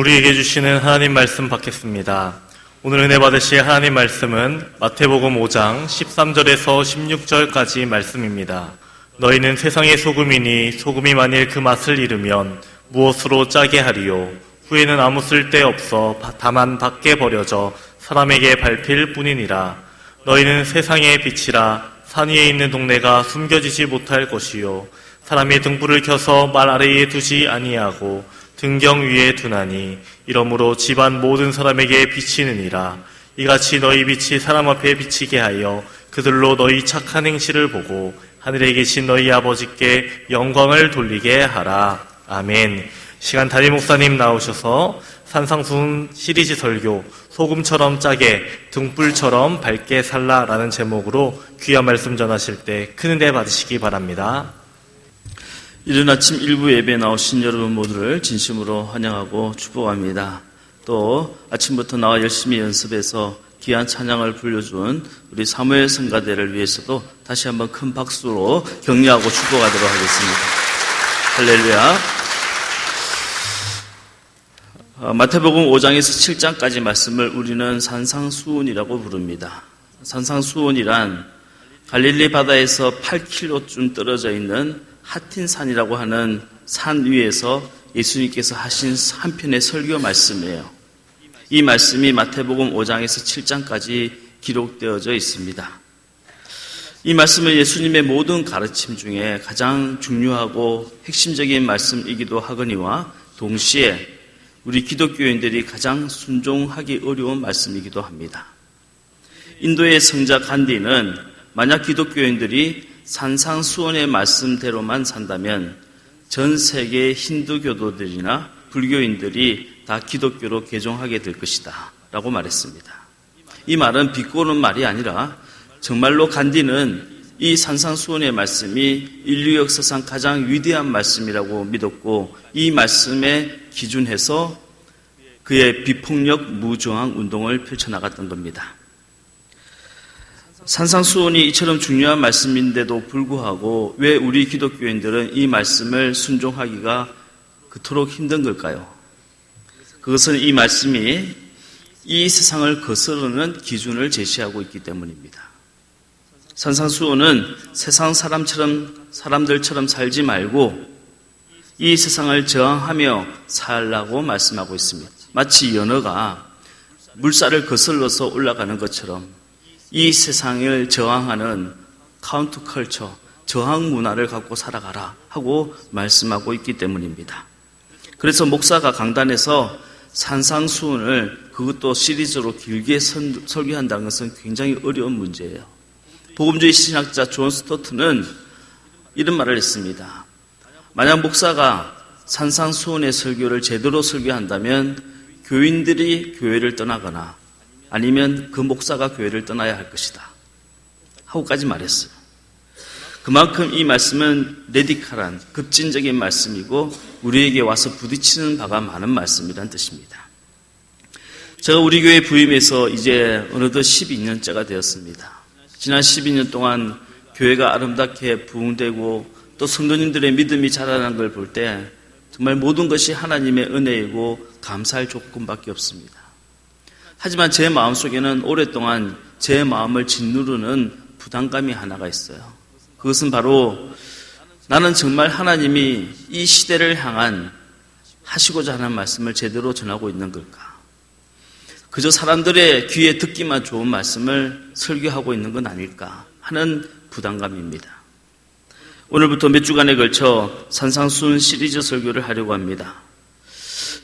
우리에게 주시는 하나님 말씀 받겠습니다. 오늘 은혜 받으실 하나님 말씀은 마태복음 5장 13절에서 16절까지 말씀입니다. 너희는 세상의 소금이니 소금이 만일 그 맛을 잃으면 무엇으로 짜게 하리요? 후에는 아무 쓸데 없어 다만 밖에 버려져 사람에게 밟힐 뿐이니라. 너희는 세상의 빛이라. 산 위에 있는 동네가 숨겨지지 못할 것이요 사람이 등불을 켜서 말 아래에 두지 아니하고 등경 위에 두나니 이러므로 집안 모든 사람에게 비치느니라. 이같이 너희 빛이 사람 앞에 비치게 하여 그들로 너희 착한 행실을 보고 하늘에 계신 너희 아버지께 영광을 돌리게 하라. 아멘. 시간 담임 목사님 나오셔서 산상수훈 시리즈 설교 소금처럼 짜게 등불처럼 밝게 살라라는 제목으로 귀한 말씀 전하실 때 큰 은혜 받으시기 바랍니다. 이른 아침 일부 예배에 나오신 여러분 모두를 진심으로 환영하고 축복합니다. 또 아침부터 나와 열심히 연습해서 귀한 찬양을 불려준 우리 사무엘 성가대를 위해서도 다시 한번 큰 박수로 격려하고 축복하도록 하겠습니다. 할렐루야. 마태복음 5장에서 7장까지 말씀을 우리는 산상수훈이라고 부릅니다. 산상수훈이란 갈릴리 바다에서 8km쯤 떨어져 있는 하틴산이라고 하는 산 위에서 예수님께서 하신 한 편의 설교 말씀이에요. 이 말씀이 마태복음 5장에서 7장까지 기록되어져 있습니다. 이 말씀은 예수님의 모든 가르침 중에 가장 중요하고 핵심적인 말씀이기도 하거니와 동시에 우리 기독교인들이 가장 순종하기 어려운 말씀이기도 합니다. 인도의 성자 간디는 만약 기독교인들이 산상수훈의 말씀대로만 산다면 전 세계 힌두교도들이나 불교인들이 다 기독교로 개종하게 될 것이다 라고 말했습니다. 이 말은 비꼬는 말이 아니라 정말로 간디는 이 산상수훈의 말씀이 인류 역사상 가장 위대한 말씀이라고 믿었고 이 말씀에 기준해서 그의 비폭력 무저항 운동을 펼쳐나갔던 겁니다. 산상수훈이 이처럼 중요한 말씀인데도 불구하고 왜 우리 기독교인들은 이 말씀을 순종하기가 그토록 힘든 걸까요? 그것은 이 말씀이 이 세상을 거스르는 기준을 제시하고 있기 때문입니다. 산상수훈은 세상 사람들처럼 살지 말고 이 세상을 저항하며 살라고 말씀하고 있습니다. 마치 연어가 물살을 거슬러서 올라가는 것처럼 이 세상을 저항하는 카운터컬처, 저항 문화를 갖고 살아가라 하고 말씀하고 있기 때문입니다. 그래서 목사가 강단에서 산상수훈을 그것도 시리즈로 길게 설교한다는 것은 굉장히 어려운 문제예요. 복음주의 신학자 존 스토트는 이런 말을 했습니다. 만약 목사가 산상수훈의 설교를 제대로 설교한다면 교인들이 교회를 떠나거나 아니면 그 목사가 교회를 떠나야 할 것이다 하고까지 말했어요. 그만큼 이 말씀은 레디칼한 급진적인 말씀이고 우리에게 와서 부딪히는 바가 많은 말씀이란 뜻입니다. 제가 우리 교회 부임해서 이제 어느덧 12년째가 되었습니다. 지난 12년 동안 교회가 아름답게 부흥되고 또 성도님들의 믿음이 자라는 걸 볼 때 정말 모든 것이 하나님의 은혜이고 감사할 조건밖에 없습니다. 하지만 제 마음속에는 오랫동안 제 마음을 짓누르는 부담감이 하나가 있어요. 그것은 바로 나는 정말 하나님이 이 시대를 향한 하시고자 하는 말씀을 제대로 전하고 있는 걸까? 그저 사람들의 귀에 듣기만 좋은 말씀을 설교하고 있는 건 아닐까 하는 부담감입니다. 오늘부터 몇 주간에 걸쳐 산상수훈 시리즈 설교를 하려고 합니다.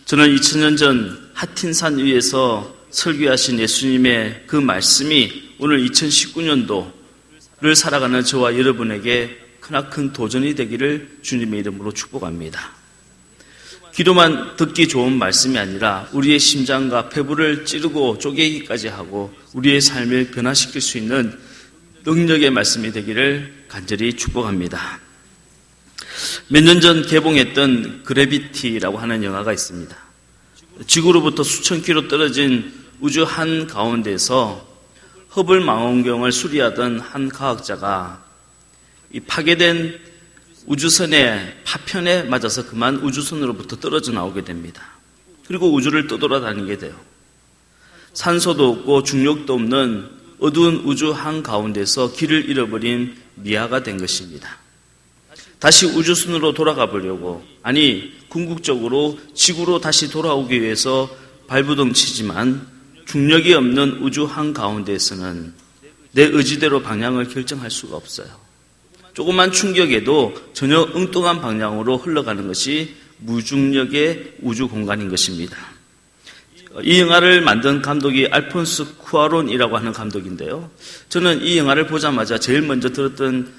저는 2000년 전 하틴산 위에서 설교하신 예수님의 그 말씀이 오늘 2019년도를 살아가는 저와 여러분에게 크나큰 도전이 되기를 주님의 이름으로 축복합니다. 귀로만 듣기 좋은 말씀이 아니라 우리의 심장과 폐부를 찌르고 쪼개기까지 하고 우리의 삶을 변화시킬 수 있는 능력의 말씀이 되기를 간절히 축복합니다. 몇 년 전 개봉했던 그래비티라고 하는 영화가 있습니다. 지구로부터 수천 킬로 떨어진 우주 한가운데서 허블 망원경을 수리하던 한 과학자가 이 파괴된 우주선의 파편에 맞아서 그만 우주선으로부터 떨어져 나오게 됩니다. 그리고 우주를 떠돌아다니게 돼요. 산소도 없고 중력도 없는 어두운 우주 한가운데서 길을 잃어버린 미아가 된 것입니다. 다시 우주선으로 돌아가 보려고, 아니 궁극적으로 지구로 다시 돌아오기 위해서 발부둥치지만 중력이 없는 우주 한가운데에서는 내 의지대로 방향을 결정할 수가 없어요. 조그만 충격에도 전혀 엉뚱한 방향으로 흘러가는 것이 무중력의 우주 공간인 것입니다. 이 영화를 만든 감독이 알폰스 쿠아론이라고 하는 감독인데요. 저는 이 영화를 보자마자 제일 먼저 들었던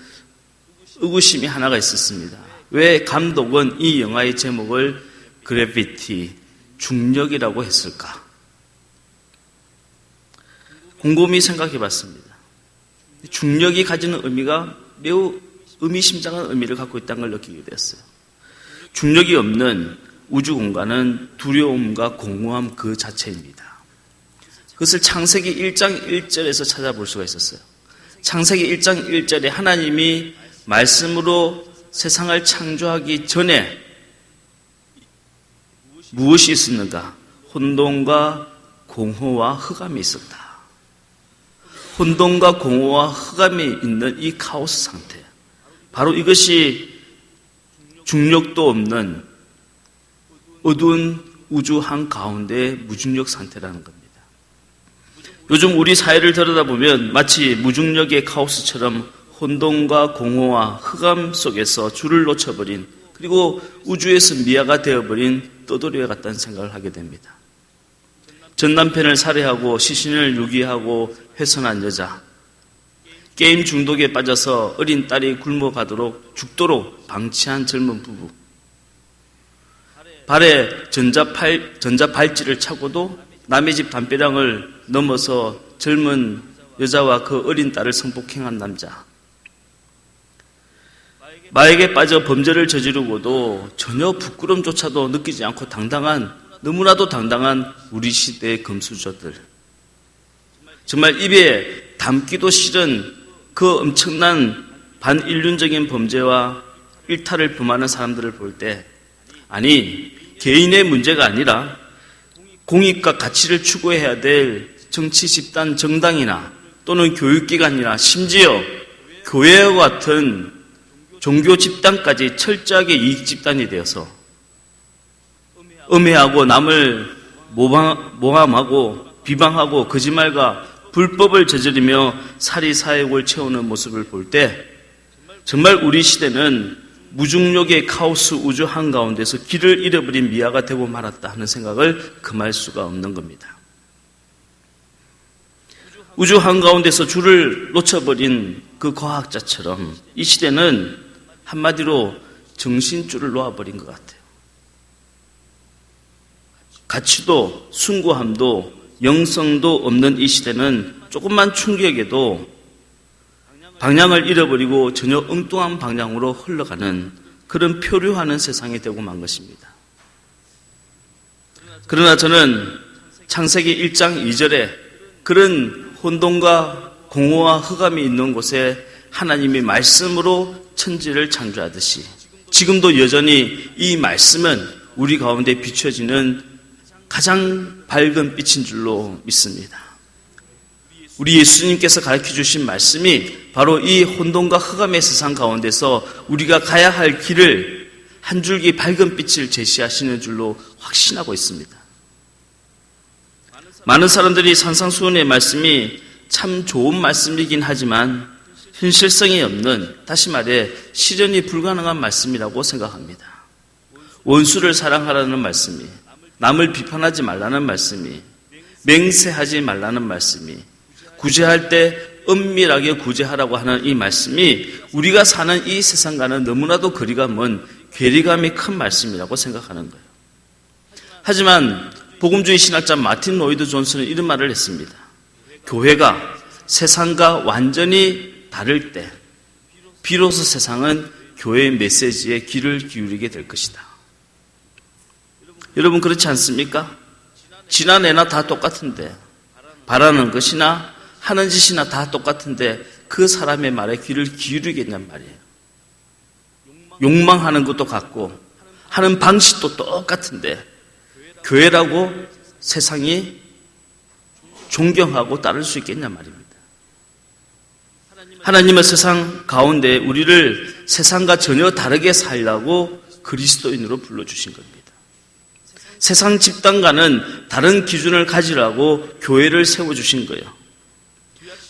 의구심이 하나가 있었습니다. 왜 감독은 이 영화의 제목을 그래비티, 중력이라고 했을까? 곰곰이 생각해 봤습니다. 중력이 가지는 의미가 매우 의미심장한 의미를 갖고 있다는 걸 느끼게 되었어요. 중력이 없는 우주 공간은 두려움과 공허함 그 자체입니다. 그것을 창세기 1장 1절에서 찾아볼 수가 있었어요. 창세기 1장 1절에 하나님이 말씀으로 세상을 창조하기 전에 무엇이 있었는가? 혼돈과 공허와 흑암이 있었다. 혼돈과 공허와 흑암이 있는 이 카오스 상태, 바로 이것이 중력도 없는 어두운 우주 한가운데의 무중력 상태라는 겁니다. 요즘 우리 사회를 들여다보면 마치 무중력의 카오스처럼 혼돈과 공허와 흑암 속에서 줄을 놓쳐버린, 그리고 우주에서 미아가 되어버린 떠돌이와 같다는 생각을 하게 됩니다. 전 남편을 살해하고 시신을 유기하고 훼손한 여자, 게임 중독에 빠져서 어린 딸이 굶어가도록 죽도록 방치한 젊은 부부, 발에 전자발찌를 차고도 남의 집 담벼락을 넘어서 젊은 여자와 그 어린 딸을 성폭행한 남자, 마약에 빠져 범죄를 저지르고도 전혀 부끄럼조차도 느끼지 않고 너무나도 당당한 우리 시대의 금수저들, 정말 입에 담기도 싫은 그 엄청난 반인륜적인 범죄와 일탈을 범하는 사람들을 볼 때, 아니 개인의 문제가 아니라 공익과 가치를 추구해야 될 정치 집단 정당이나 또는 교육기관이나 심지어 교회와 같은 종교 집단까지 철저하게 이익 집단이 되어서 음해하고 남을 모함하고 비방하고 거짓말과 불법을 저지르며 사리사욕을 채우는 모습을 볼 때 정말 우리 시대는 무중력의 카오스 우주 한가운데서 길을 잃어버린 미아가 되고 말았다 하는 생각을 금할 수가 없는 겁니다. 우주 한가운데서 줄을 놓쳐버린 그 과학자처럼 이 시대는 한마디로 정신줄을 놓아버린 것 같아요. 가치도 숭고함도 영성도 없는 이 시대는 조금만 충격에도 방향을 잃어버리고 전혀 엉뚱한 방향으로 흘러가는 그런 표류하는 세상이 되고 만 것입니다. 그러나 저는 창세기 1장 2절에 그런 혼돈과 공허와 흑암이 있는 곳에 하나님이 말씀으로 천지를 창조하듯이 지금도 여전히 이 말씀은 우리 가운데 비춰지는 가장 밝은 빛인 줄로 믿습니다. 우리 예수님께서 가르쳐주신 말씀이 바로 이 혼돈과 흑암의 세상 가운데서 우리가 가야 할 길을 한 줄기 밝은 빛을 제시하시는 줄로 확신하고 있습니다. 많은 사람들이 산상수훈의 말씀이 참 좋은 말씀이긴 하지만 현실성이 없는, 다시 말해 실현이 불가능한 말씀이라고 생각합니다. 원수를 사랑하라는 말씀이, 남을 비판하지 말라는 말씀이, 맹세하지 말라는 말씀이, 구제할 때 은밀하게 구제하라고 하는 이 말씀이 우리가 사는 이 세상과는 너무나도 거리가 먼 괴리감이 큰 말씀이라고 생각하는 거예요. 하지만 복음주의 신학자 마틴 로이드 존슨은 이런 말을 했습니다. 교회가 세상과 완전히 다를 때 비로소 세상은 교회의 메시지에 귀를 기울이게 될 것이다. 여러분 그렇지 않습니까? 지난해나 다 똑같은데, 바라는 것이나 하는 짓이나 다 똑같은데 그 사람의 말에 귀를 기울이겠냔 말이에요. 욕망하는 것도 같고 하는 방식도 똑같은데 교회라고 세상이 존경하고 따를 수 있겠냐 말입니다. 하나님은 세상 가운데 우리를 세상과 전혀 다르게 살라고 그리스도인으로 불러주신 겁니다. 세상 집단과는 다른 기준을 가지라고 교회를 세워주신 거예요.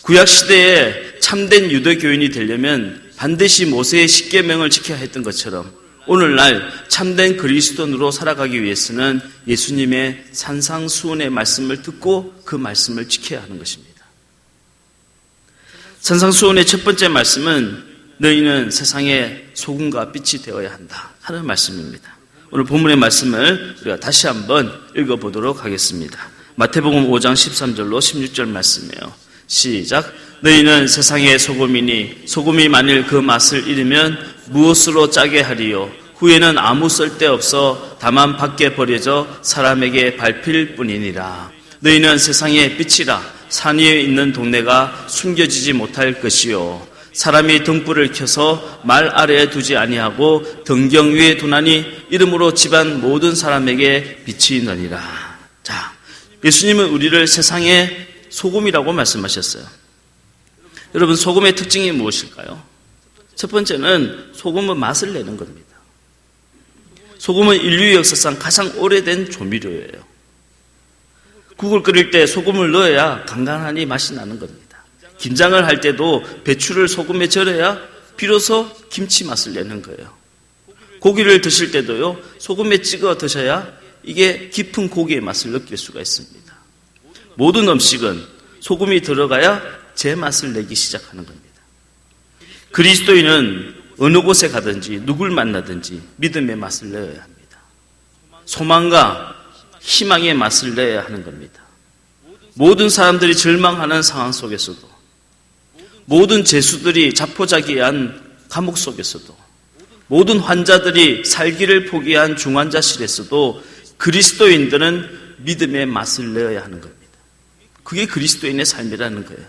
구약시대에 참된 유대교인이 되려면 반드시 모세의 10계명을 지켜야 했던 것처럼 오늘날 참된 그리스도인으로 살아가기 위해서는 예수님의 산상수훈의 말씀을 듣고 그 말씀을 지켜야 하는 것입니다. 산상수훈의 첫 번째 말씀은 너희는 세상의 소금과 빛이 되어야 한다 하는 말씀입니다. 오늘 본문의 말씀을 우리가 다시 한번 읽어보도록 하겠습니다. 마태복음 5장 13절로 16절 말씀이에요. 시작. 너희는 세상의 소금이니 소금이 만일 그 맛을 잃으면 무엇으로 짜게 하리요? 후에는 아무 쓸데없어 다만 밖에 버려져 사람에게 밟힐 뿐이니라. 너희는 세상의 빛이라. 산 위에 있는 동네가 숨겨지지 못할 것이요. 사람이 등불을 켜서 말 아래에 두지 아니하고 등경 위에 두나니 이름으로 집안 모든 사람에게 빛이 나니라. 자, 예수님은 우리를 세상의 소금이라고 말씀하셨어요. 여러분, 소금의 특징이 무엇일까요? 첫 번째는 소금은 맛을 내는 겁니다. 소금은 인류 역사상 가장 오래된 조미료예요. 국을 끓일 때 소금을 넣어야 간간하니 맛이 나는 겁니다. 김장을 할 때도 배추를 소금에 절여야 비로소 김치 맛을 내는 거예요. 고기를 드실 때도요, 소금에 찍어 드셔야 이게 깊은 고기의 맛을 느낄 수가 있습니다. 모든 음식은 소금이 들어가야 제 맛을 내기 시작하는 겁니다. 그리스도인은 어느 곳에 가든지 누굴 만나든지 믿음의 맛을 내어야 합니다. 소망과 희망의 맛을 내야 하는 겁니다. 모든 사람들이 절망하는 상황 속에서도, 모든 죄수들이 자포자기한 감옥 속에서도, 모든 환자들이 살기를 포기한 중환자실에서도 그리스도인들은 믿음의 맛을 내어야 하는 겁니다. 그게 그리스도인의 삶이라는 거예요.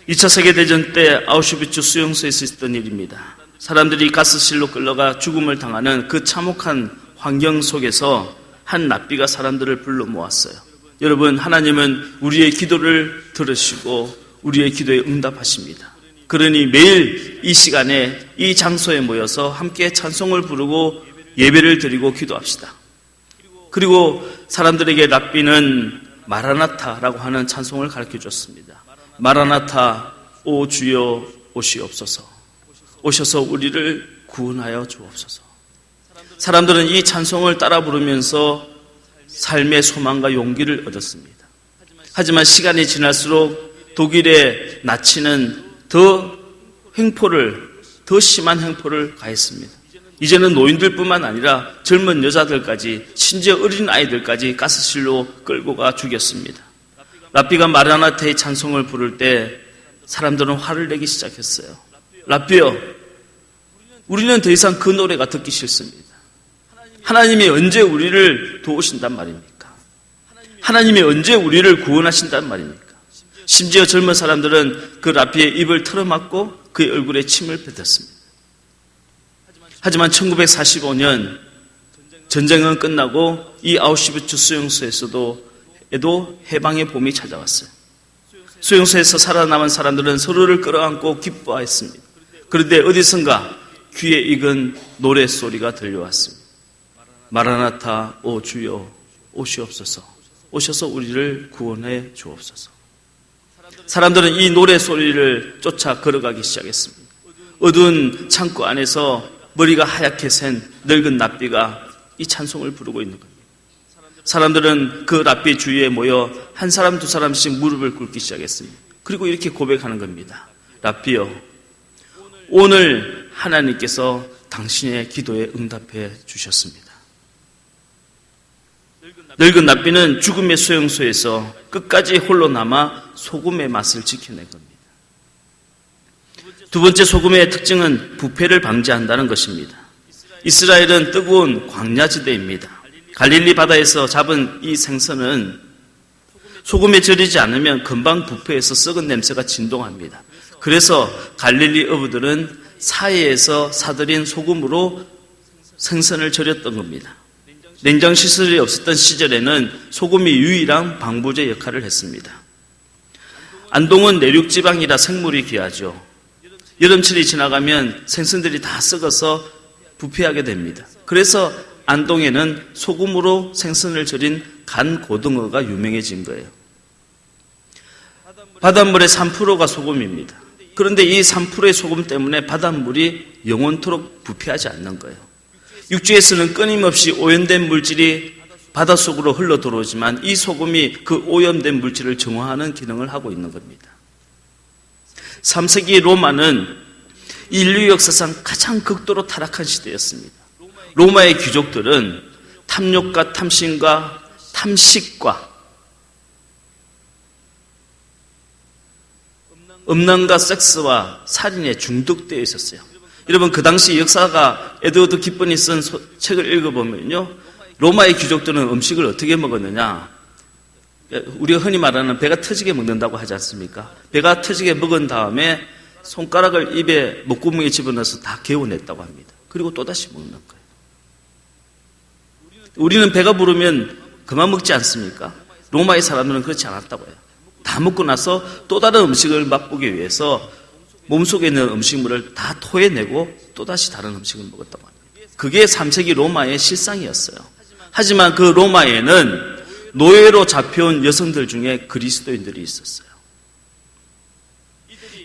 2차 세계대전 때 아우슈비츠 수용소에서 있었던 일입니다. 사람들이 가스실로 끌려가 죽음을 당하는 그 참혹한 환경 속에서 한 랍비가 사람들을 불러 모았어요. 여러분, 하나님은 우리의 기도를 들으시고 우리의 기도에 응답하십니다. 그러니 매일 이 시간에 이 장소에 모여서 함께 찬송을 부르고 예배를 드리고 기도합시다. 그리고 사람들에게 랍비는 마라나타라고 하는 찬송을 가르쳐줬습니다. 마라나타, 오 주여 오시옵소서. 오셔서 우리를 구원하여 주옵소서. 사람들은 이 찬송을 따라 부르면서 삶의 소망과 용기를 얻었습니다. 하지만 시간이 지날수록 독일의 나치는 더 심한 횡포를 가했습니다. 이제는 노인들뿐만 아니라 젊은 여자들까지, 심지어 어린 아이들까지 가스실로 끌고 가 죽였습니다. 랍비가 마라나타의 찬송을 부를 때 사람들은 화를 내기 시작했어요. 랍비여, 우리는 더 이상 그 노래가 듣기 싫습니다. 하나님이 언제 우리를 도우신단 말입니까? 하나님이 언제 우리를 구원하신단 말입니까? 심지어 젊은 사람들은 그 랍비의 입을 틀어막고 그의 얼굴에 침을 뱉었습니다. 하지만 1945년 전쟁은 끝나고 이 아우슈비츠 수용소에서도 해방의 봄이 찾아왔어요. 수용소에서 살아남은 사람들은 서로를 끌어안고 기뻐했습니다. 그런데 어디선가 귀에 익은 노랫소리가 들려왔습니다. 마라나타, 오 주여 오시옵소서. 오셔서 우리를 구원해 주옵소서. 사람들은 이 노래소리를 쫓아 걸어가기 시작했습니다. 어두운 창고 안에서 머리가 하얗게 센 늙은 랍비가 이 찬송을 부르고 있는 겁니다. 사람들은 그 랍비 주위에 모여 한 사람 두 사람씩 무릎을 꿇기 시작했습니다. 그리고 이렇게 고백하는 겁니다. 랍비여, 오늘 하나님께서 당신의 기도에 응답해 주셨습니다. 늙은 랍비는 죽음의 수용소에서 끝까지 홀로 남아 소금의 맛을 지켜낸 겁니다. 두 번째 소금의 특징은 부패를 방지한다는 것입니다. 이스라엘은 뜨거운 광야지대입니다. 갈릴리 바다에서 잡은 이 생선은 소금에 절이지 않으면 금방 부패해서 썩은 냄새가 진동합니다. 그래서 갈릴리 어부들은 사해에서 사들인 소금으로 생선을 절였던 겁니다. 냉장 시설이 없었던 시절에는 소금이 유일한 방부제 역할을 했습니다. 안동은 내륙지방이라 생물이 귀하죠. 여름철이 지나가면 생선들이 다 썩어서 부패하게 됩니다. 그래서 안동에는 소금으로 생선을 절인 간 고등어가 유명해진 거예요. 바닷물의 3%가 소금입니다. 그런데 이 3%의 소금 때문에 바닷물이 영원토록 부패하지 않는 거예요. 육지에서는 끊임없이 오염된 물질이 바닷속으로 흘러 들어오지만 이 소금이 그 오염된 물질을 정화하는 기능을 하고 있는 겁니다. 3세기 로마는 인류 역사상 가장 극도로 타락한 시대였습니다. 로마의 귀족들은 탐욕과 탐심과 탐식과 음란과 섹스와 살인에 중독되어 있었어요. 여러분, 그 당시 역사가 에드워드 기본이 쓴 책을 읽어보면요, 로마의 귀족들은 음식을 어떻게 먹었느냐, 우리가 흔히 말하는 배가 터지게 먹는다고 하지 않습니까? 배가 터지게 먹은 다음에 손가락을 입에 목구멍에 집어넣어서 다 개워냈다고 합니다. 그리고 또다시 먹는 거예요. 우리는 배가 부르면 그만 먹지 않습니까? 로마의 사람들은 그렇지 않았다고 해요. 다 먹고 나서 또 다른 음식을 맛보기 위해서 몸속에 있는 음식물을 다 토해내고 또다시 다른 음식을 먹었다고 합니다. 그게 3세기 로마의 실상이었어요. 하지만 그 로마에는 노예로 잡혀온 여성들 중에 그리스도인들이 있었어요.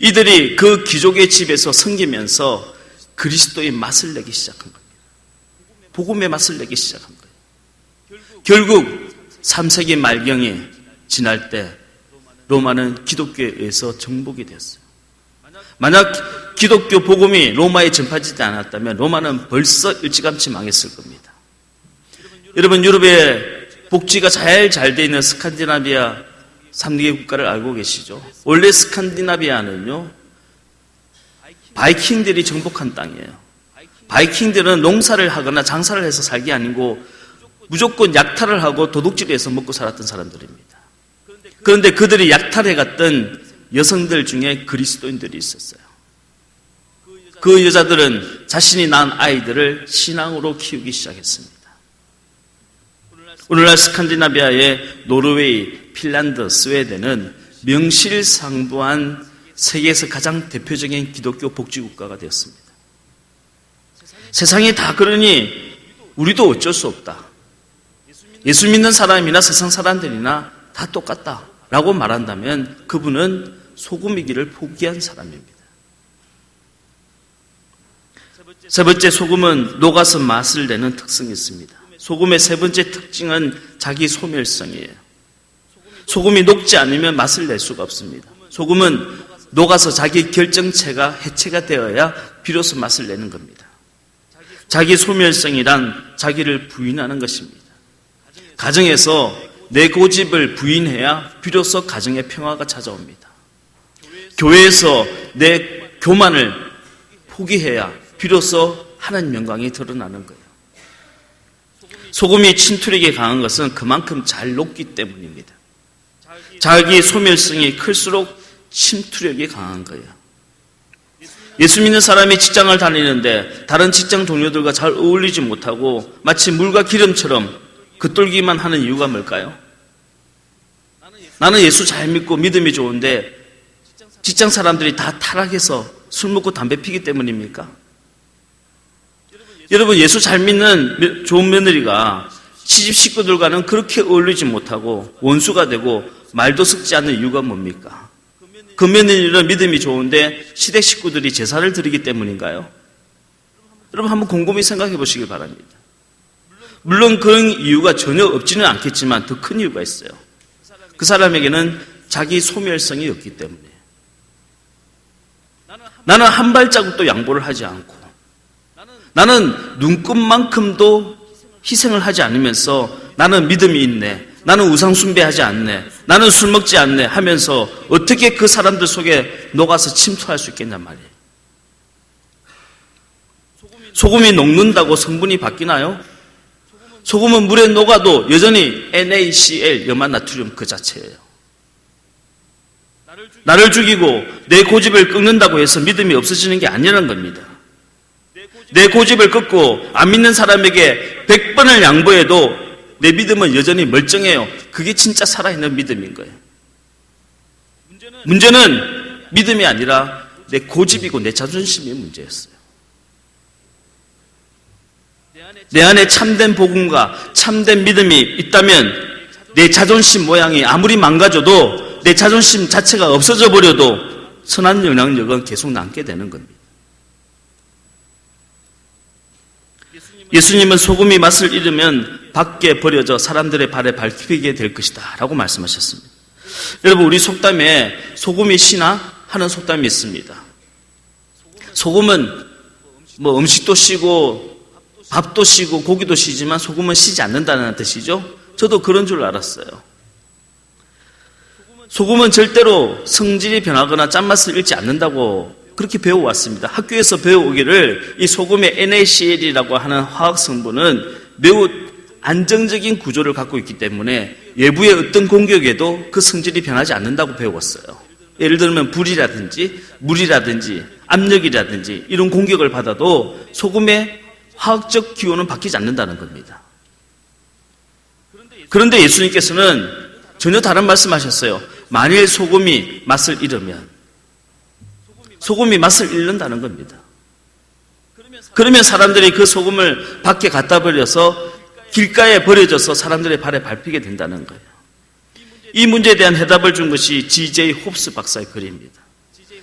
이들이 그 귀족의 집에서 섬기면서 그리스도의 맛을 내기 시작한 겁니다. 복음의 맛을 내기 시작한 거예요. 결국 3세기 말경이 지날 때 로마는 기독교에 의해서 정복이 되었어요. 만약 기독교 복음이 로마에 전파되지 않았다면 로마는 벌써 일찌감치 망했을 겁니다. 여러분, 유럽의 복지가 잘 돼 있는 스칸디나비아 3개 국가를 알고 계시죠? 원래 스칸디나비아는요, 바이킹들이 정복한 땅이에요. 바이킹들은 농사를 하거나 장사를 해서 살기 아니고 무조건 약탈을 하고 도둑질해서 먹고 살았던 사람들입니다. 그런데 그들이 약탈해 갔던 여성들 중에 그리스도인들이 있었어요. 그 여자들은 자신이 낳은 아이들을 신앙으로 키우기 시작했습니다. 오늘날 스칸디나비아의 노르웨이, 핀란드, 스웨덴은 명실상부한 세계에서 가장 대표적인 기독교 복지국가가 되었습니다. 세상이 다 그러니 우리도 어쩔 수 없다. 예수 믿는 사람이나 세상 사람들이나 다 똑같다라고 말한다면 그분은 소금이기를 포기한 사람입니다. 세 번째, 소금은 녹아서 맛을 내는 특성이 있습니다. 소금의 세 번째 특징은 자기 소멸성이에요. 소금이 녹지 않으면 맛을 낼 수가 없습니다. 소금은 녹아서 자기 결정체가 해체가 되어야 비로소 맛을 내는 겁니다. 자기 소멸성이란 자기를 부인하는 것입니다. 가정에서 내 고집을 부인해야 비로소 가정의 평화가 찾아옵니다. 교회에서 내 교만을 포기해야 비로소 하나님 영광이 드러나는 거예요. 소금이 침투력이 강한 것은 그만큼 잘 녹기 때문입니다. 자기 소멸성이 클수록 침투력이 강한 거예요. 예수 믿는 사람이 직장을 다니는데 다른 직장 동료들과 잘 어울리지 못하고 마치 물과 기름처럼 겉돌기만 하는 이유가 뭘까요? 나는 예수 잘 믿고 믿음이 좋은데 직장 사람들이 다 타락해서 술 먹고 담배 피기 때문입니까? 여러분, 예수 잘 믿는 좋은 며느리가 시집 식구들과는 그렇게 어울리지 못하고 원수가 되고 말도 섞지 않는 이유가 뭡니까? 그 며느리는 믿음이 좋은데 시댁 식구들이 제사를 드리기 때문인가요? 여러분, 한번 곰곰이 생각해 보시길 바랍니다. 물론 그런 이유가 전혀 없지는 않겠지만 더 큰 이유가 있어요. 그 사람에게는 자기 소멸성이 없기 때문에. 나는 한 발자국도 양보를 하지 않고 나는 눈끝만큼도 희생을 하지 않으면서 나는 믿음이 있네, 나는 우상 숭배하지 않네, 나는 술 먹지 않네 하면서 어떻게 그 사람들 속에 녹아서 침투할 수 있겠냔 말이에요. 소금이 녹는다고 성분이 바뀌나요? 소금은 물에 녹아도 여전히 NaCl, 염화나트륨 그 자체예요. 나를 죽이고 내 고집을 꺾는다고 해서 믿음이 없어지는 게 아니라는 겁니다. 내 고집을 꺾고 안 믿는 사람에게 100번을 양보해도 내 믿음은 여전히 멀쩡해요. 그게 진짜 살아있는 믿음인 거예요. 문제는 믿음이 아니라 내 고집이고 내 자존심의 문제였어요. 내 안에 참된 복음과 참된 믿음이 있다면 내 자존심 모양이 아무리 망가져도 내 자존심 자체가 없어져 버려도 선한 영향력은 계속 남게 되는 겁니다. 예수님은 소금이 맛을 잃으면 밖에 버려져 사람들의 발에 밟히게 될 것이다 라고 말씀하셨습니다. 여러분, 우리 속담에 소금이 시나 하는 속담이 있습니다. 소금은 뭐 음식도 시고 밥도 시고 고기도 시지만 소금은 시지 않는다는 뜻이죠. 저도 그런 줄 알았어요. 소금은 절대로 성질이 변하거나 짠맛을 잃지 않는다고 그렇게 배워왔습니다. 학교에서 배워오기를 이 소금의 NaCl이라고 하는 화학 성분은 매우 안정적인 구조를 갖고 있기 때문에 외부의 어떤 공격에도 그 성질이 변하지 않는다고 배웠어요. 예를 들면 불이라든지 물이라든지 압력이라든지 이런 공격을 받아도 소금의 화학적 기호는 바뀌지 않는다는 겁니다. 그런데 예수님께서는 전혀 다른 말씀하셨어요. 만일 소금이 맛을 잃으면 소금이 맛을 잃는다는 겁니다. 그러면 사람들이 그 소금을 밖에 갖다 버려서 길가에 버려져서 사람들의 발에 밟히게 된다는 거예요. 이 문제에 대한 해답을 준 것이 G.J. 홉스 박사의 글입니다.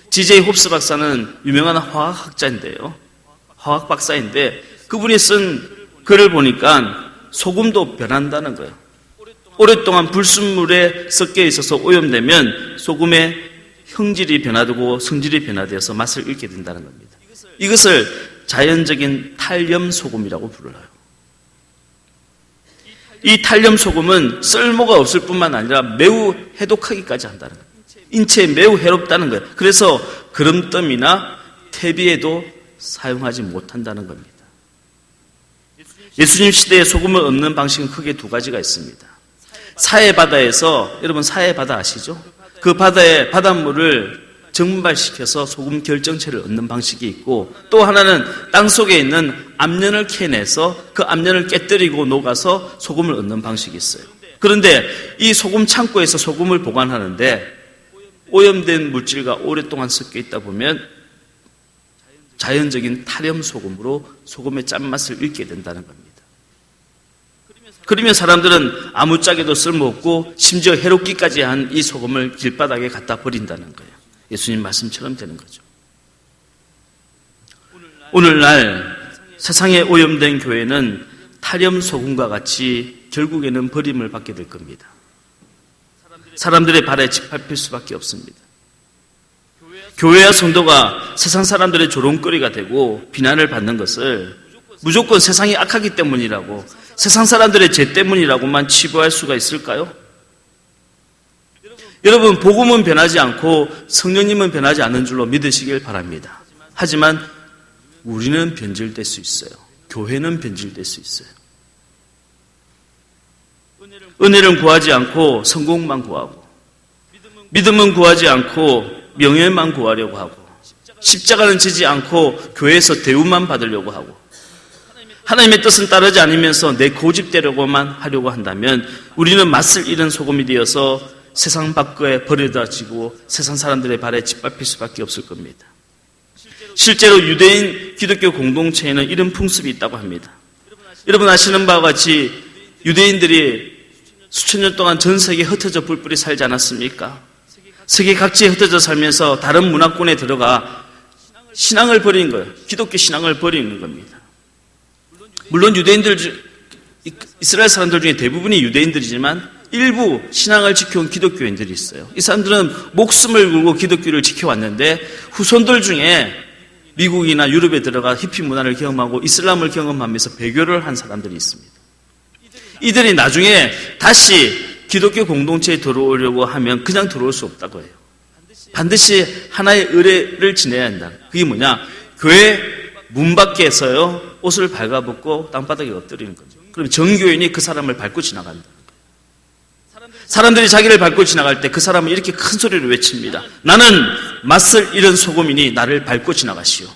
G.J. 홉스 박사는 유명한 화학학자인데요. 화학 박사인데 그분이 쓴 글을 보니까 소금도 변한다는 거예요. 오랫동안 불순물에 섞여 있어서 오염되면 소금의 형질이 변화되고 성질이 변화되어서 맛을 잃게 된다는 겁니다. 이것을 자연적인 탈염 소금이라고 불러요. 이 탈염 소금은 쓸모가 없을 뿐만 아니라 매우 해독하기까지 한다는 거예요. 인체에 매우 해롭다는 거예요. 그래서 그름뜸이나 퇴비에도 사용하지 못한다는 겁니다. 예수님 시대에 소금을 얻는 방식은 크게 두 가지가 있습니다. 사해 여러분 사해 아시죠? 그 바다에 바닷물을 증발시켜서 소금 결정체를 얻는 방식이 있고 또 하나는 땅속에 있는 암연을 캐내서 그 암연을 깨뜨리고 녹아서 소금을 얻는 방식이 있어요. 그런데 이 소금 창고에서 소금을 보관하는데 오염된 물질과 오랫동안 섞여 있다 보면 자연적인 탈염 소금으로 소금의 짠맛을 잃게 된다는 겁니다. 그러면 사람들은 아무짝에도 쓸모없고 심지어 해롭기까지 한 이 소금을 길바닥에 갖다 버린다는 거예요. 예수님 말씀처럼 되는 거죠. 오늘날 세상에 오염된 교회는 탈염 소금과 같이 결국에는 버림을 받게 될 겁니다. 사람들의 발에 짓밟힐 수밖에 없습니다. 교회와 성도가 세상 사람들의 조롱거리가 되고 비난을 받는 것을 무조건 세상이 악하기 때문이라고 세상 사람들의 죄 때문이라고만 치부할 수가 있을까요? 여러분, 복음은 변하지 않고 성령님은 변하지 않는 줄로 믿으시길 바랍니다. 하지만 우리는 변질될 수 있어요. 교회는 변질될 수 있어요. 은혜는 구하지 않고 성공만 구하고 믿음은 구하지 않고 명예만 구하려고 하고 십자가는 지지 않고 교회에서 대우만 받으려고 하고 하나님의 뜻은 따르지 않으면서 내 고집대로만 하려고 한다면 우리는 맛을 잃은 소금이 되어서 세상 밖에 버려다지고 세상 사람들의 발에 짓밟힐 수밖에 없을 겁니다. 실제로 유대인 기독교 공동체에는 이런 풍습이 있다고 합니다. 여러분 아시는 바와 같이 유대인들이 수천 년 동안 전 세계에 흩어져 뿔뿔이 살지 않았습니까? 세계 각지에 흩어져 살면서 다른 문화권에 들어가 신앙을 버린 거예요. 기독교 신앙을 버리는 겁니다. 물론 이스라엘 사람들 중에 대부분이 유대인들이지만 일부 신앙을 지켜온 기독교인들이 있어요. 이 사람들은 목숨을 걸고 기독교를 지켜왔는데 후손들 중에 미국이나 유럽에 들어가 히피 문화를 경험하고 이슬람을 경험하면서 배교를 한 사람들이 있습니다. 이들이 나중에 다시 기독교 공동체에 들어오려고 하면 그냥 들어올 수 없다고 해요. 반드시 하나의 의례를 지내야 한다. 그게 뭐냐? 교회 문 밖에서요 옷을 발가벗고 땅바닥에 엎드리는 거죠. 그럼 정교인이 그 사람을 밟고 지나간다. 사람들이 자기를 밟고 지나갈 때 그 사람은 이렇게 큰 소리를 외칩니다. 나는 맛을 잃은 소금이니 나를 밟고 지나가시오.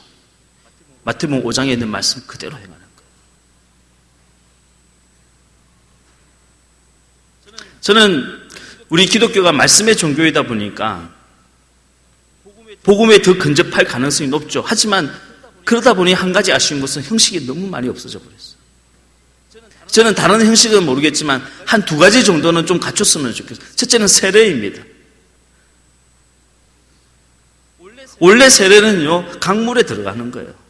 마태복음 5장에 있는 말씀 그대로 행하는 거예요. 저는 우리 기독교가 말씀의 종교이다 보니까 복음에 더 근접할 가능성이 높죠. 하지만 그러다 보니 한 가지 아쉬운 것은 형식이 너무 많이 없어져 버렸어요. 저는 다른 형식은 모르겠지만 한 두 가지 정도는 좀 갖췄으면 좋겠어요. 첫째는 세례입니다. 원래 세례는요, 강물에 들어가는 거예요.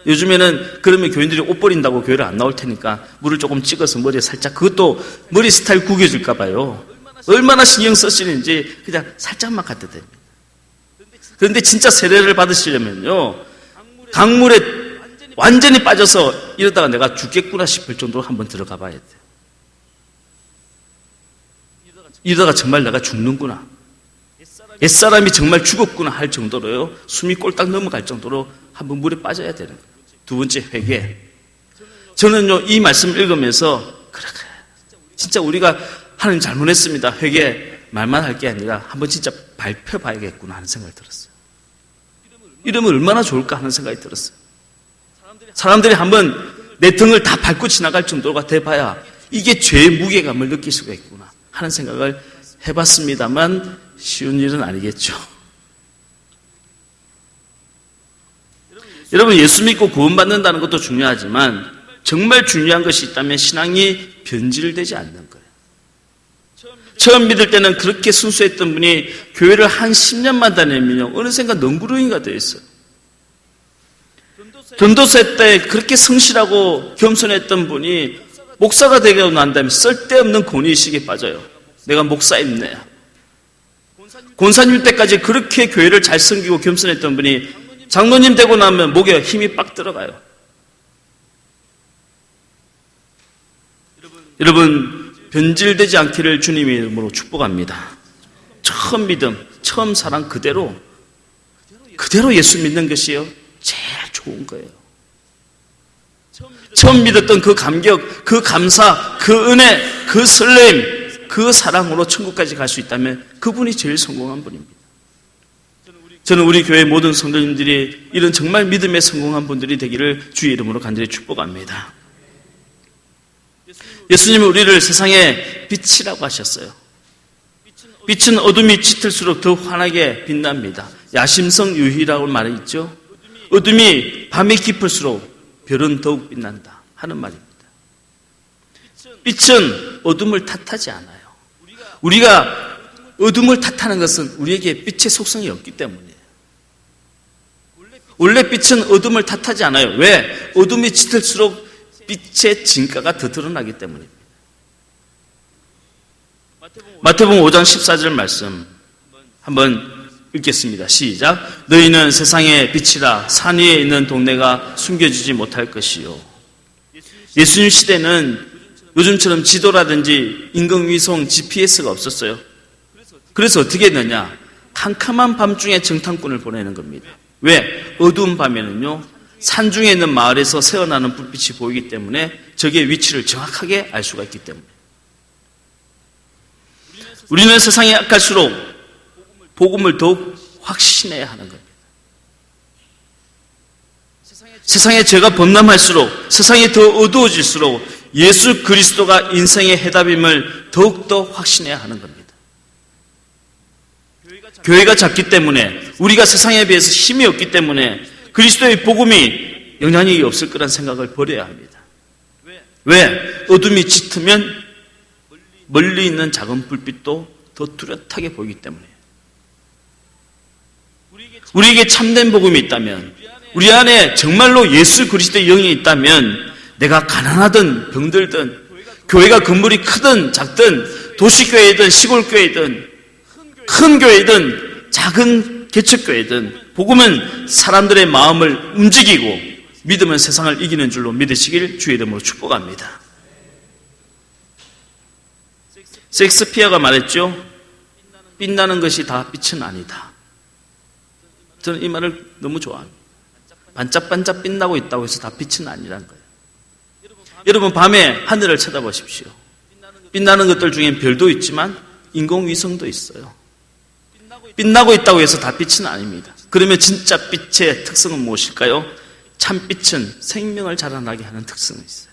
요즘에는 그러면 교인들이 옷 버린다고 교회를 안 나올 테니까 물을 조금 찍어서 머리에 살짝, 그것도 머리 스타일 구겨줄까 봐요. 얼마나 신경 쓰시는지 그냥 살짝만 갖다 댑니다. 그런데 진짜 세례를 받으시려면요, 강물에 완전히 빠져서 이러다가 내가 죽겠구나 싶을 정도로 한번 들어가 봐야 돼요. 이러다가 정말 내가 죽는구나, 옛사람이 정말 죽었구나 할 정도로요, 숨이 꼴딱 넘어갈 정도로 한번 물에 빠져야 되는 거예요. 두 번째, 회개. 저는요, 이 말씀을 읽으면서 그래, 진짜 우리가 하나님 잘못했습니다, 회개 말만 할 게 아니라 한번 진짜 밟혀봐야겠구나 하는 생각이 들었어요. 이러면 얼마나 좋을까 하는 생각이 들었어요. 사람들이 한번 내 등을 다 밟고 지나갈 정도가 돼봐야 이게 죄의 무게감을 느낄 수가 있구나 하는 생각을 해봤습니다만 쉬운 일은 아니겠죠. 여러분, 예수 믿고 구원받는다는 것도 중요하지만 정말 중요한 것이 있다면 신앙이 변질되지 않는 거예요. 처음 믿을 때는 그렇게 순수했던 분이 교회를 한 10년만 다니면요, 어느샌가 넝구렁이가 되어 있어요. 전도서 때 그렇게 성실하고 겸손했던 분이 목사가 되고 난 다음에 쓸데없는 권위의식에 빠져요. 내가 목사입네. 권사님 때까지 그렇게 교회를 잘 섬기고 겸손했던 분이 장로님 되고 나면 목에 힘이 빡 들어가요. 여러분, 변질되지 않기를 주님의 이름으로 축복합니다. 처음 믿음, 처음 사랑 그대로 예수 믿는 것이요, 제일 좋은 거예요. 처음 믿었던 그 감격, 그 감사, 그 은혜, 그 설렘, 그 사랑으로 천국까지 갈 수 있다면 그분이 제일 성공한 분입니다. 저는 우리 교회 모든 성도님들이 이런 정말 믿음에 성공한 분들이 되기를 주의 이름으로 간절히 축복합니다. 예수님은 우리를 세상의 빛이라고 하셨어요. 빛은 어둠이 짙을수록 더 환하게 빛납니다. 야심성 유희라고 말이 있죠. 어둠이 밤이 깊을수록 별은 더욱 빛난다 하는 말입니다. 빛은 어둠을 탓하지 않아요. 우리가 어둠을 탓하는 것은 우리에게 빛의 속성이 없기 때문이에요. 원래 빛은 어둠을 탓하지 않아요. 왜? 어둠이 짙을수록 빛의 진가가 더 드러나기 때문입니다. 마태복음 5장 14절 말씀 한번 읽겠습니다. 시작. 너희는 세상의 빛이라. 산 위에 있는 동네가 숨겨지지 못할 것이요. 예수님 시대는 요즘처럼 지도라든지 인공위성 GPS가 없었어요. 그래서 어떻게 했느냐, 캄캄한 밤중에 정탐꾼을 보내는 겁니다. 왜? 어두운 밤에는요, 산중에 있는 마을에서 새어나는 불빛이 보이기 때문에 적의 위치를 정확하게 알 수가 있기 때문에. 우리는 세상에 약할수록 복음을 더욱 확신해야 하는 겁니다. 세상에 죄가 범람할수록, 세상이 더 어두워질수록 예수 그리스도가 인생의 해답임을 더욱더 확신해야 하는 겁니다. 교회가 작기 때문에, 우리가 세상에 비해서 힘이 없기 때문에 그리스도의 복음이 영향력이 없을 거란 생각을 버려야 합니다. 왜? 어둠이 짙으면 멀리 있는 작은 불빛도 더 뚜렷하게 보이기 때문에. 우리에게 참된 복음이 있다면, 우리 안에 정말로 예수 그리스도의 영이 있다면, 내가 가난하든 병들든, 교회가 건물이 크든 작든, 도시교회든 시골교회든 큰 교회든 작은 개척교회든, 복음은 사람들의 마음을 움직이고 믿음은 세상을 이기는 줄로 믿으시길 주의 이름으로 축복합니다. 셰익스피어가 말했죠. 빛나는 것이 다 빛은 아니다. 저는 이 말을 너무 좋아합니다. 반짝반짝 빛나고 있다고 해서 다 빛은 아니라는 거예요. 여러분, 밤에 하늘을 쳐다보십시오. 빛나는 것들 중엔 별도 있지만 인공위성도 있어요. 빛나고 있다고 해서 다 빛은 아닙니다. 그러면 진짜 빛의 특성은 무엇일까요? 참빛은 생명을 자라나게 하는 특성이 있어요.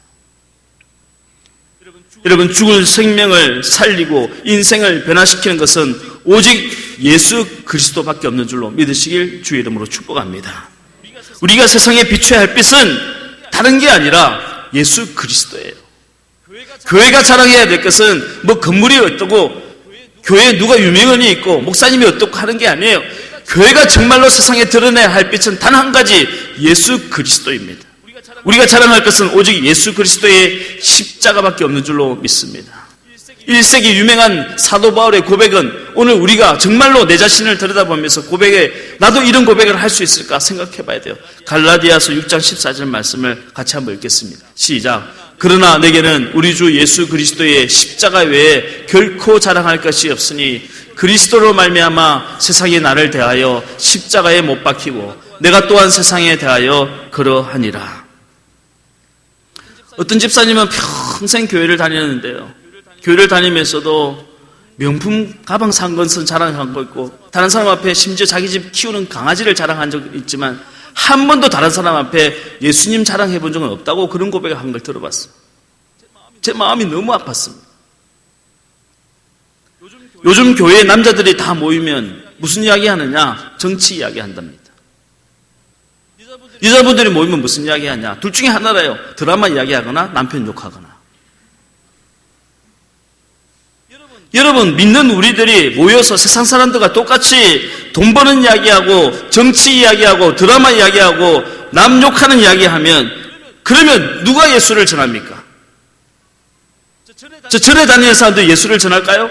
여러분, 죽을 생명을 살리고 인생을 변화시키는 것은 오직 예수 그리스도밖에 없는 줄로 믿으시길 주의 이름으로 축복합니다. 우리가 세상에 비춰야 할 빛은 다른 게 아니라 예수 그리스도예요. 교회가 자랑해야 될 것은 뭐 건물이 어떠고 교회에 누가 유명인이 있고 목사님이 어떻고 하는 게 아니에요. 교회가 정말로 세상에 드러내야 할 빛은 단 한 가지, 예수 그리스도입니다. 우리가 자랑할 것은 오직 예수 그리스도의 십자가밖에 없는 줄로 믿습니다. 1세기 유명한 사도 바울의 고백은 오늘 우리가 정말로 내 자신을 들여다보면서 나도 이런 고백을 할 수 있을까 생각해 봐야 돼요. 갈라디아서 6장 14절 말씀을 같이 한번 읽겠습니다. 시작. 그러나 내게는 우리 주 예수 그리스도의 십자가 외에 결코 자랑할 것이 없으니 그리스도로 말미암아 세상이 나를 대하여 십자가에 못 박히고 내가 또한 세상에 대하여 그러하니라. 어떤 집사님은 평생 교회를 다니는데요, 교회를 다니면서도 명품 가방 산 것은 자랑한 거 있고 다른 사람 앞에 심지어 자기 집 키우는 강아지를 자랑한 적은 있지만 한 번도 다른 사람 앞에 예수님 자랑해 본 적은 없다고 그런 고백을 한 걸 들어봤어요. 제 마음이 너무 아팠습니다. 요즘 교회에 남자들이 다 모이면 무슨 이야기 하느냐? 정치 이야기 한답니다. 여자분들이 모이면 무슨 이야기 하냐? 둘 중에 하나래요. 드라마 이야기 하거나 남편 욕하거나. 여러분, 믿는 우리들이 모여서 세상 사람들과 똑같이 돈 버는 이야기하고 정치 이야기하고 드라마 이야기하고 남 욕하는 이야기하면 그러면 누가 예수를 전합니까? 저 절에 다니는 사람들 예수를 전할까요?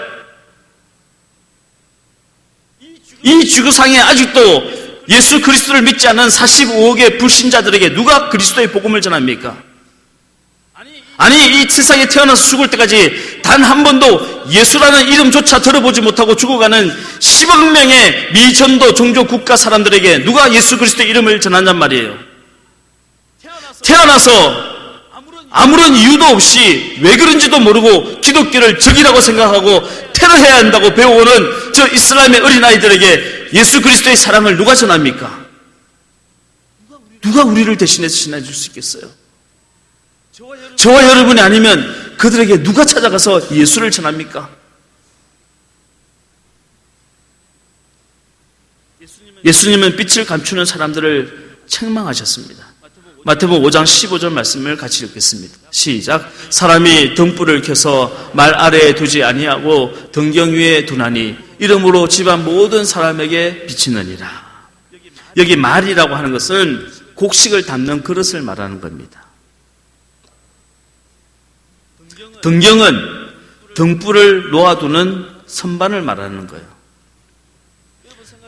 이 지구상에 아직도 예수 그리스도를 믿지 않는 45억의 불신자들에게 누가 그리스도의 복음을 전합니까? 아니, 이 세상에 태어나서 죽을 때까지 단 한 번도 예수라는 이름조차 들어보지 못하고 죽어가는 10억 명의 미전도 종교 국가 사람들에게 누가 예수 그리스도의 이름을 전한단 말이에요. 태어나서 아무런 이유도 없이 왜 그런지도 모르고 기독교를 적이라고 생각하고 테러해야 한다고 배워오는 저 이슬람의 어린아이들에게 예수 그리스도의 사랑을 누가 전합니까? 누가 우리를 대신해서 전해줄 수 있겠어요? 저와 여러분이 아니면 그들에게 누가 찾아가서 예수를 전합니까? 예수님은 빛을 감추는 사람들을 책망하셨습니다. 마태복음 5장 15절 말씀을 같이 읽겠습니다. 시작. 사람이 등불을 켜서 말 아래에 두지 아니하고 등경 위에 두나니 이름으로 집안 모든 사람에게 비치느니라. 여기 말이라고 하는 것은 곡식을 담는 그릇을 말하는 겁니다. 등경은 등불을 놓아두는 선반을 말하는 거예요.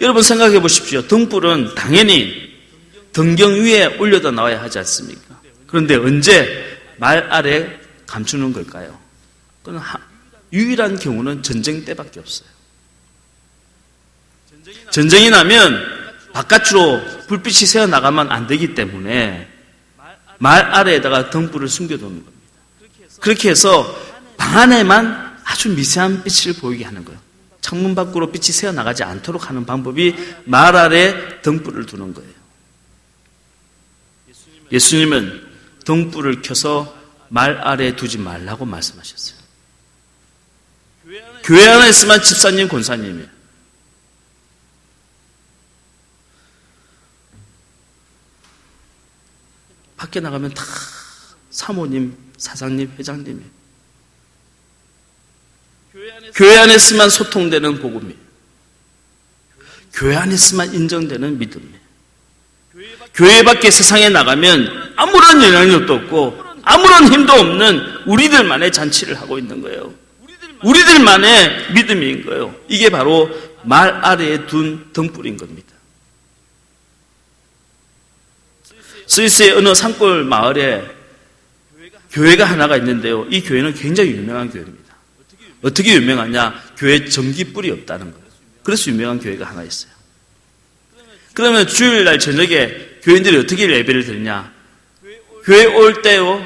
여러분 생각해 보십시오. 등불은 당연히 등경 위에 올려다 놔야 하지 않습니까? 그런데 언제 말 아래 감추는 걸까요? 그건 유일한 경우는 전쟁 때밖에 없어요. 전쟁이 나면 바깥으로 불빛이 새어나가면 안 되기 때문에 말 아래에다가 등불을 숨겨두는 겁니다. 그렇게 해서 방 안에만 아주 미세한 빛을 보이게 하는 거예요. 창문 밖으로 빛이 새어나가지 않도록 하는 방법이 말 아래 등불을 두는 거예요. 예수님은 등불을 켜서 말 아래에 두지 말라고 말씀하셨어요. 교회 안에 있으면 집사님, 권사님이에요. 밖에 나가면 다 사모님, 사장님, 회장님이에요. 교회 안에 있으면 소통되는 복음이에요. 교회 안에 있으면 인정되는 믿음이에요. 교회 밖에 세상에 나가면 아무런 영향력도 없고 아무런 힘도 없는 우리들만의 잔치를 하고 있는 거예요. 우리들만의 믿음인 거예요. 이게 바로 말 아래에 둔 등불인 겁니다. 스위스의 어느 산골 마을에 교회가 하나가 있는데요. 이 교회는 굉장히 유명한 교회입니다. 어떻게 유명하냐? 교회에 전기불이 없다는 거예요. 그래서 유명한 교회가 하나 있어요. 그러면 주일날 저녁에 교인들이 어떻게 예배를 드리냐? 교회 올 때요,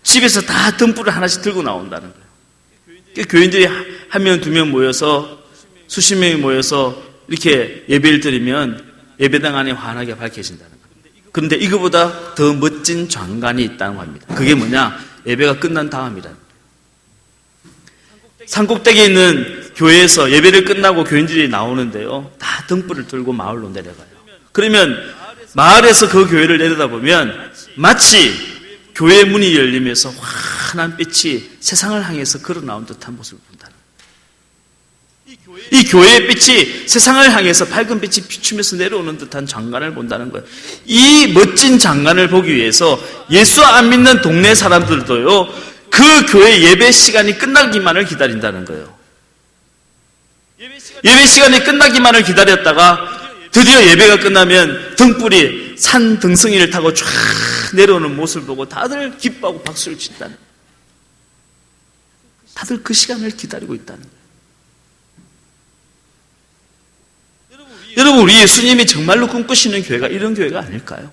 집에서 다 등불을 하나씩 들고 나온다는 거예요. 교인들이 한 명, 두 명 모여서, 수십 명이 모여서 이렇게 예배를 드리면 예배당 안에 환하게 밝혀진다는 거예요. 그런데 이거보다 더 멋진 장관이 있다고 합니다. 그게 뭐냐? 예배가 끝난 다음이라. 산꼭대기에 있는 교회에서 예배를 끝나고 교인들이 나오는데요. 다 등불을 들고 마을로 내려가요. 그러면 마을에서 그 교회를 내려다보면 마치 교회 문이 열리면서 환한 빛이 세상을 향해서 걸어나온 듯한 모습을 본다는 거예요. 이 교회의 빛이 세상을 향해서 밝은 빛이 비추면서 내려오는 듯한 장관을 본다는 거예요. 이 멋진 장관을 보기 위해서 예수 안 믿는 동네 사람들도요, 그 교회 예배 시간이 끝나기만을 기다린다는 거예요. 예배 시간이 끝나기만을 기다렸다가 드디어 예배가 끝나면 등불이 산 등성이를 타고 쫙 내려오는 모습을 보고 다들 기뻐하고 박수를 친다는 거예요. 다들 그 시간을 기다리고 있다는 거예요. 여러분, 우리 예수님이 정말로 꿈꾸시는 교회가 이런 교회가 아닐까요?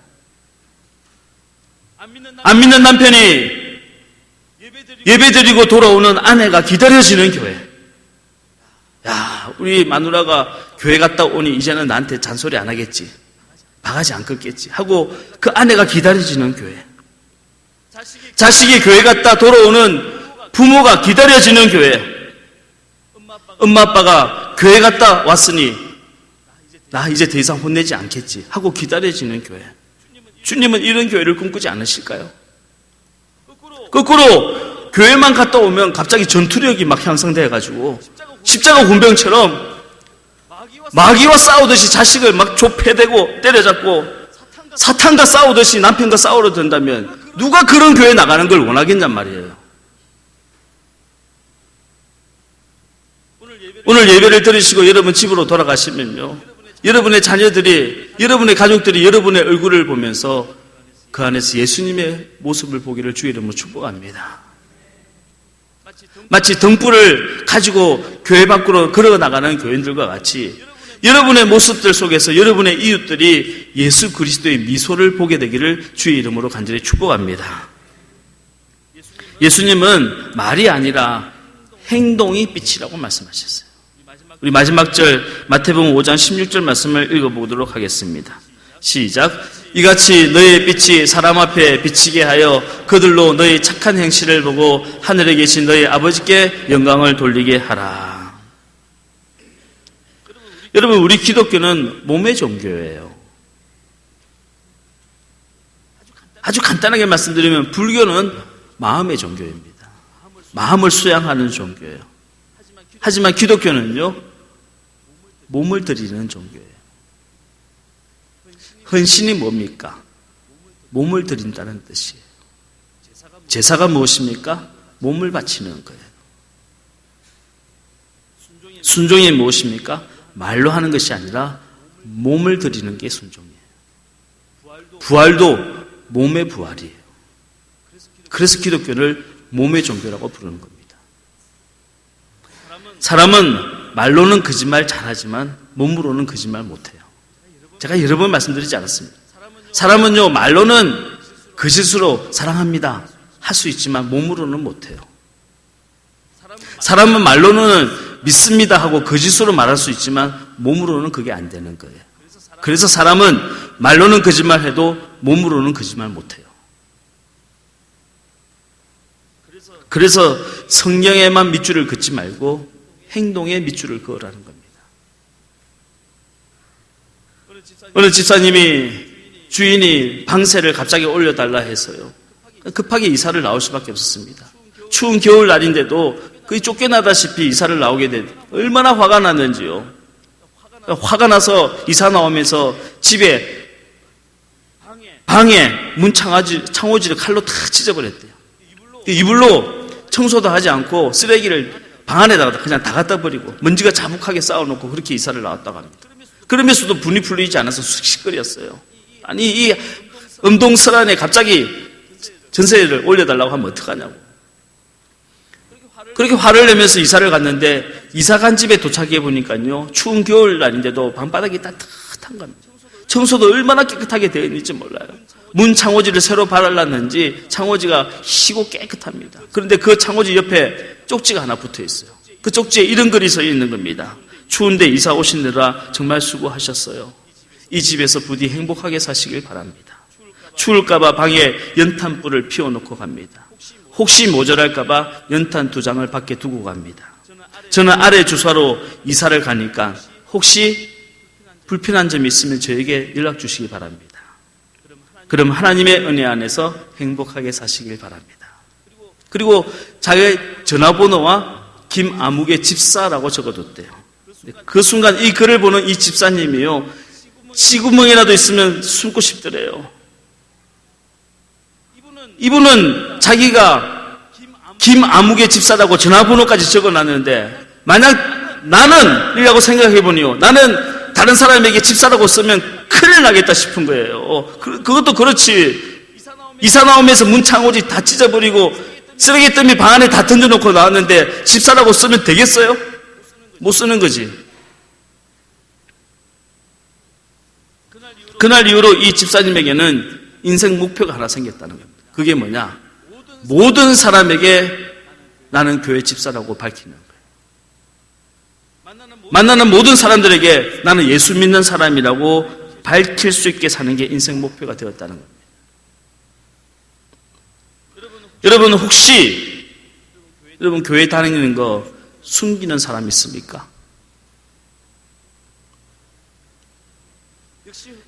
안 믿는 남편이 예배드리고 돌아오는 아내가 기다려지는 교회. 야, 우리 마누라가 교회 갔다 오니 이제는 나한테 잔소리 안 하겠지, 바가지 안 긁겠지 하고 그 아내가 기다려지는 교회. 자식이 교회 갔다 돌아오는 부모가 기다려지는 교회. 엄마 아빠가 교회 갔다 왔으니 나 이제 더 이상 혼내지 않겠지 하고 기다려지는 교회. 주님은 이런 교회를 꿈꾸지 않으실까요? 거꾸로 교회만 갔다 오면 갑자기 전투력이 막 향상돼가지고 십자가 군병처럼 마귀와 싸우듯이 자식을 막 좁혀대고 때려잡고 사탄과 싸우듯이 남편과 싸우러 든다면 누가 그런 교회 나가는 걸 원하겠냔 말이에요. 오늘 예배를 들으시고 여러분 집으로 돌아가시면요, 여러분의 자녀들이, 여러분의 가족들이 여러분의 얼굴을 보면서 그 안에서 예수님의 모습을 보기를 주의 이름으로 축복합니다. 마치 등불을 가지고 교회 밖으로 걸어나가는 교인들과 같이 여러분의 모습들 속에서 여러분의 이웃들이 예수 그리스도의 미소를 보게 되기를 주의 이름으로 간절히 축복합니다. 예수님은 말이 아니라 행동이 빛이라고 말씀하셨어요. 우리 마지막 절 마태복음 5장 16절 말씀을 읽어보도록 하겠습니다. 시작. 이같이 너의 빛이 사람 앞에 비치게 하여 그들로 너의 착한 행실을 보고 하늘에 계신 너의 아버지께 영광을 돌리게 하라. 여러분, 우리 기독교는 몸의 종교예요. 아주 간단하게 말씀드리면 불교는 마음의 종교입니다. 마음을 수양하는 종교예요. 하지만 기독교는요, 몸을 드리는 종교예요. 헌신이 뭡니까? 몸을 드린다는 뜻이에요. 제사가 무엇입니까? 몸을 바치는 거예요. 순종이 무엇입니까? 말로 하는 것이 아니라 몸을 드리는 게 순종이에요. 부활도 몸의 부활이에요. 그래서 기독교를 몸의 종교라고 부르는 겁니다. 사람은 말로는 거짓말 잘하지만 몸으로는 거짓말 못해요. 제가 여러 번 말씀드리지 않았습니다. 사람은요, 말로는 거짓으로 사랑합니다 할 수 있지만 몸으로는 못해요. 사람은 말로는 믿습니다 하고 거짓으로 말할 수 있지만 몸으로는 그게 안 되는 거예요. 그래서 사람은 말로는 거짓말해도 몸으로는 거짓말 못해요. 그래서 성경에만 밑줄을 긋지 말고 행동에 밑줄을 그으라는 겁니다. 어느 집사님이 주인이 방세를 갑자기 올려달라 해서요, 급하게 이사를 나올 수밖에 없었습니다. 추운 겨울날인데도 거의 쫓겨나다시피 이사를 나오게 된, 얼마나 화가 났는지요. 화가 나서 이사 나오면서 집에 방에 문 창호지를 칼로 탁 찢어버렸대요. 이불로 청소도 하지 않고 쓰레기를 방 안에다가 그냥 다 갖다 버리고 먼지가 자북하게 쌓아놓고 그렇게 이사를 나왔다고 합니다. 그러면서도 분이 풀리지 않아서 씩씩거렸어요. 아니, 이 음동설안에 갑자기 전세를 올려달라고 하면 어떡하냐고. 그렇게 화를 내면서 이사를 갔는데 이사 간 집에 도착해 보니까요, 추운 겨울날인데도 방바닥이 따뜻한 겁니다. 청소도 얼마나 깨끗하게 되어 있는지 몰라요. 문 창호지를 새로 발랐는지 창호지가 희고 깨끗합니다. 그런데 그 창호지 옆에 쪽지가 하나 붙어 있어요. 그 쪽지에 이런 글이 써 있는 겁니다. 추운데 이사 오시느라 정말 수고하셨어요. 이 집에서 부디 행복하게 사시길 바랍니다. 추울까봐 방에 연탄불을 피워놓고 갑니다. 혹시 모자랄까봐 연탄 2장을 밖에 두고 갑니다. 저는 아래 주소로 이사를 가니까 혹시 불편한 점이 있으면 저에게 연락 주시기 바랍니다. 그럼 하나님의 은혜 안에서 행복하게 사시길 바랍니다. 그리고 자기의 전화번호와 김아무개 집사라고 적어뒀대요. 그 순간 이 글을 보는 이 집사님이요, 지구멍이라도 있으면 숨고 싶더래요. 이분은 자기가 김아무개 집사라고 전화번호까지 적어놨는데, 만약 나는 이라고 생각해보니요, 나는 다른 사람에게 집사라고 쓰면 큰일 나겠다 싶은 거예요. 그것도 그렇지, 이사 나오면서 문 창호지 다 찢어버리고 쓰레기더미 방 안에 다 던져놓고 나왔는데 집사라고 쓰면 되겠어요? 못 쓰는 거지. 그날 이후로 이 집사님에게는 인생 목표가 하나 생겼다는 겁니다. 그게 뭐냐? 모든 사람에게 나는 교회 집사라고 밝히는 거예요. 만나는 모든 사람들에게 나는 예수 믿는 사람이라고 밝힐 수 있게 사는 게 인생 목표가 되었다는 겁니다. 여러분, 혹시 여러분 교회 다니는 거 숨기는 사람 있습니까?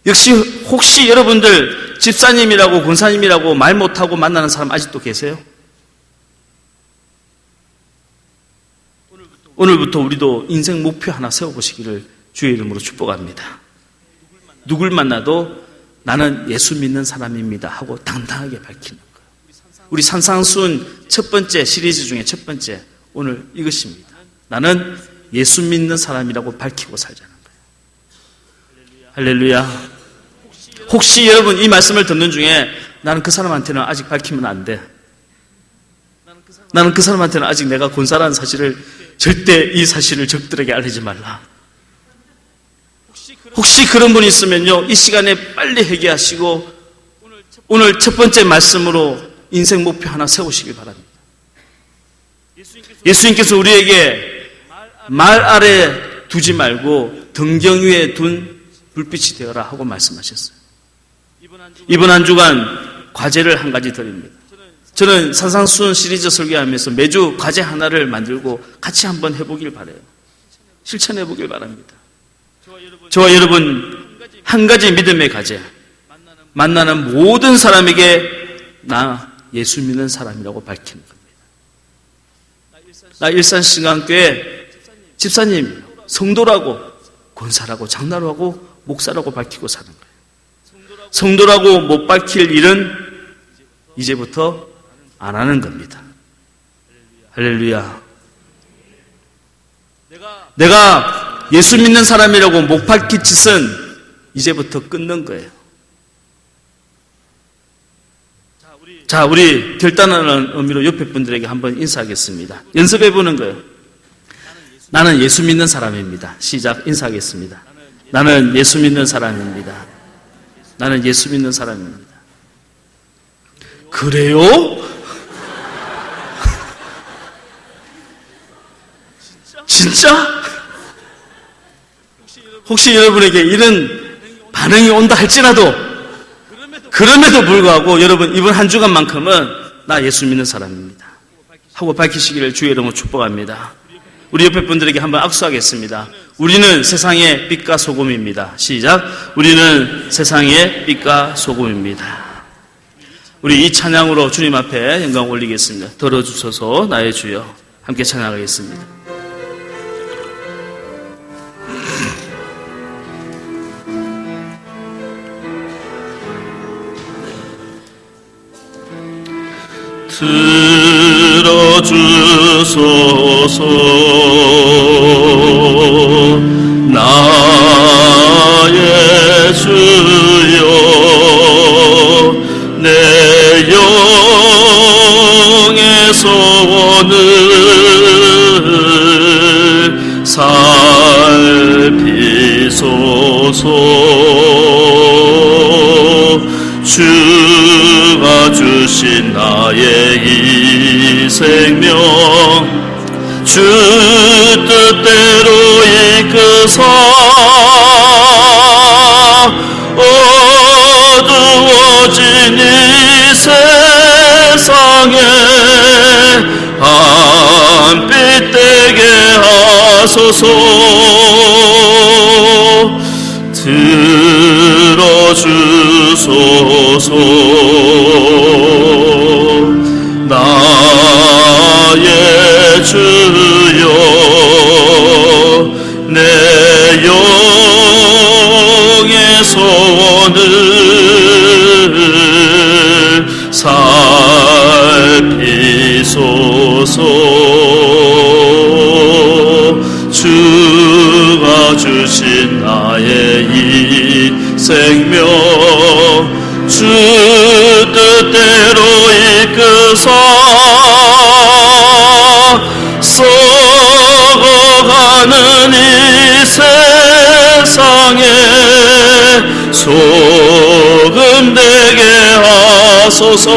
역시 혹시 여러분들 집사님이라고 권사님이라고 말 못하고 만나는 사람 아직도 계세요? 오늘부터 우리도 인생 목표 하나 세워보시기를 주의 이름으로 축복합니다. 누굴 만나도 나는 예수 믿는 사람입니다 하고 당당하게 밝히는 거예요. 우리 산상수훈 첫 번째 시리즈 중에 첫 번째, 오늘 이것입니다. 나는 예수 믿는 사람이라고 밝히고 살자는 거예요. 할렐루야. 혹시 여러분 이 말씀을 듣는 중에 나는 그 사람한테는 아직 밝히면 안 돼, 나는 그 사람한테는 아직 내가 권사라는 사실을 절대 이 사실을 적들에게 알리지 말라, 혹시 그런 분이 있으면요, 이 시간에 빨리 회개하시고 오늘 첫 번째 말씀으로 인생 목표 하나 세우시길 바랍니다. 예수님께서 우리에게 말 아래 두지 말고 등경 위에 둔 불빛이 되어라 하고 말씀하셨어요. 이번 한 주간 과제를 한 가지 드립니다. 저는 산상수훈 시리즈 설교하면서 매주 과제 하나를 만들고 같이 한번 해보길 바라요. 실천해보길 바랍니다. 저와 여러분 한 가지 믿음의 과제, 만나는 모든 사람에게 나 예수 믿는 사람이라고 밝히는 겁니다. 나 일산신강교회 집사님, 성도라고, 권사라고, 장로라고, 목사라고 밝히고 사는 거예요. 성도라고 못 밝힐 일은 이제부터 안 하는 겁니다. 할렐루야. 내가 예수 믿는 사람이라고 못 밝힐 짓은 이제부터 끊는 거예요. 자, 우리 결단하는 의미로 옆에 분들에게 한번 인사하겠습니다. 연습해 보는 거예요. 나는 예수 믿는 사람입니다. 시작. 인사하겠습니다. 나는 예수 믿는 사람입니다. 나는 예수 믿는 사람입니다. 그래요? 진짜? 혹시 여러분에게 이런 반응이 온다 할지라도, 그럼에도 불구하고 여러분 이번 한 주간만큼은 나 예수 믿는 사람입니다 하고 밝히시기를 주의 이름으로 축복합니다. 우리 옆에 분들에게 한번 악수하겠습니다. 우리는 세상의 빛과 소금입니다. 시작. 우리는 세상의 빛과 소금입니다. 우리 이 찬양으로 주님 앞에 영광 올리겠습니다. 들어주소서 나의 주여. 함께 찬양하겠습니다. 들어주소서 나의 주여 내 영의 소원을 살피소서 주가 주신 나의 이 생명 주 뜻대로 이끄사 어두워진 세상에 한빛 되게 하소서. 들어주소서. 나의 주여 내 영의 소원을 살피소서. 주가 주신 나의 이 생명 주 뜻대로 이끄사 썩어가는 이 세상에 소금 되게 하소서.